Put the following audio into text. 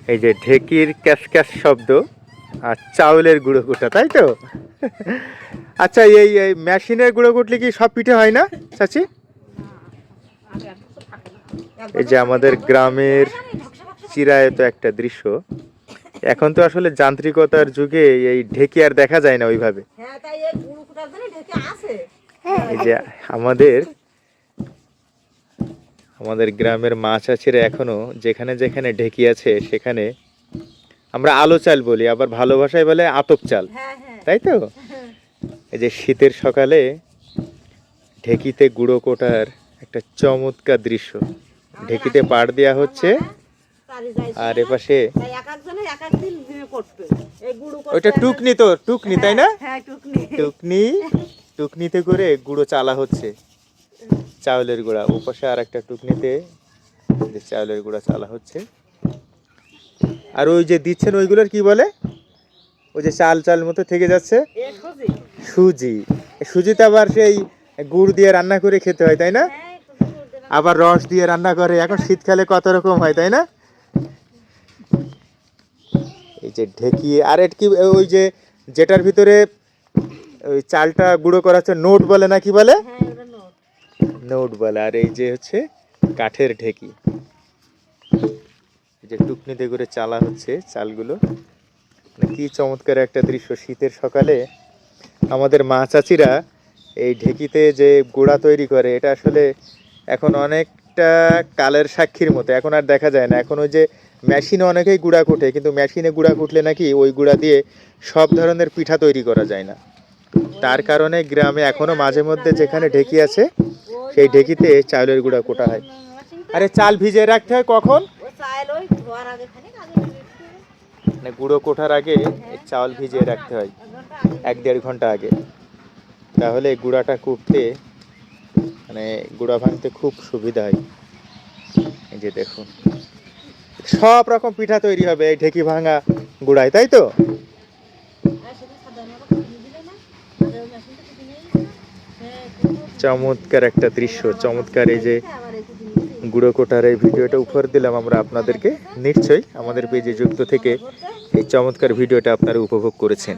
এই যে ঢেকির cash cash শব্দ আর চাউলের গুঁড়ো কুটা, তাই তো? আচ্ছা, এই এই মেশিনের গুঁড়ো কুটলে কি সব পিঠে হয় না চাচি? এই যে আমাদের গ্রামের চিরায়ত একটা দৃশ্য। এখন তো আসলে যান্ত্রিকতার যুগে এই ঢেকি আর দেখা যায় না ওইভাবে। এই যে আমাদের আমাদের গ্রামের মা চাচিরা এখনো যেখানে যেখানে ঢেকি আছে সেখানে আমরা আলো চাল বলি, আবার ভালোবাসায় বলে আতপ চাল, তাই তো? এই যে শীতের সকালে ঢেকিতে গুঁড়ো কোটার একটা চমৎকার দৃশ্য। ঢেকিতে পাড় দেওয়া হচ্ছে আর এপাশে ওইটা টুকনি, তো টুকনি তাই না? টুকনি, টুকনিতে করে গুঁড়ো চালা হচ্ছে, চাউলের গুঁড়া। ওপাশে আর একটা টুকনিতে চাউলের গুঁড়া চালা হচ্ছে। আর ওই যে দিচ্ছেন ওইগুলোর কি বলে, ওই যে চাল চাল মতো থেকে যাচ্ছে, সুজি। সুজিতে আবার সেই গুড় দিয়ে রান্না করে খেতে হয়, তাই না? আবার রস দিয়ে রান্না করে, এখন শীতকালে কত রকম হয়, তাই না? এই যে ঢেকি আর এটা কি, ওই যে যেটার ভিতরে ওই চালটা গুঁড়ো করা হচ্ছে নোট বলে না কি বলে? নোট বলে। আর এই যে হচ্ছে কাঠের ঢেকি, এই যে টুকনিতে করে চালা হচ্ছে চালগুলো। কি চমৎকার একটা দৃশ্য শীতের সকালে। আমাদের মা চাচিরা এই ঢেকিতে যে গুঁড়া তৈরি করে, এটা আসলে এখন অনেকটা কালের সাক্ষীর মতো, এখন আর দেখা যায় না। এখন ওই যে মেশিনে অনেকেই গুঁড়া কুটে, কিন্তু মেশিনে গুঁড়া কুটলে নাকি ওই গুঁড়া দিয়ে সব ধরনের পিঠা তৈরি করা যায় না। তার কারণে গ্রামে এখনো মাঝে মধ্যে যেখানে ঢেকি আছে সেই ঢেকিতে চাউলের গুঁড়া কোটা হয়। আরে চাল ভিজিয়ে রাখতে হয় কখন? মানে গুঁড়ো কোটার আগে চাল ভিজিয়ে রাখতে হয় 1-1.5 ঘন্টা আগে, তাহলে গুঁড়াটা কুটতে মানে গুঁড়া ভাঙতে খুব সুবিধা হয়। এই যে দেখুন, সব রকম পিঠা তৈরি হবে এই ঢেকি ভাঙা গুঁড়ায়, তাই তো? চমৎকার একটা দৃশ্য, চমৎকার। এই যে গুঁড়ো কোটার এই ভিডিওটা উপহার দিলাম আমরা আপনাদেরকে। নিশ্চয়ই আমাদের পেজে যুক্ত থেকে এই চমৎকার ভিডিওটা আপনারা উপভোগ করেছেন।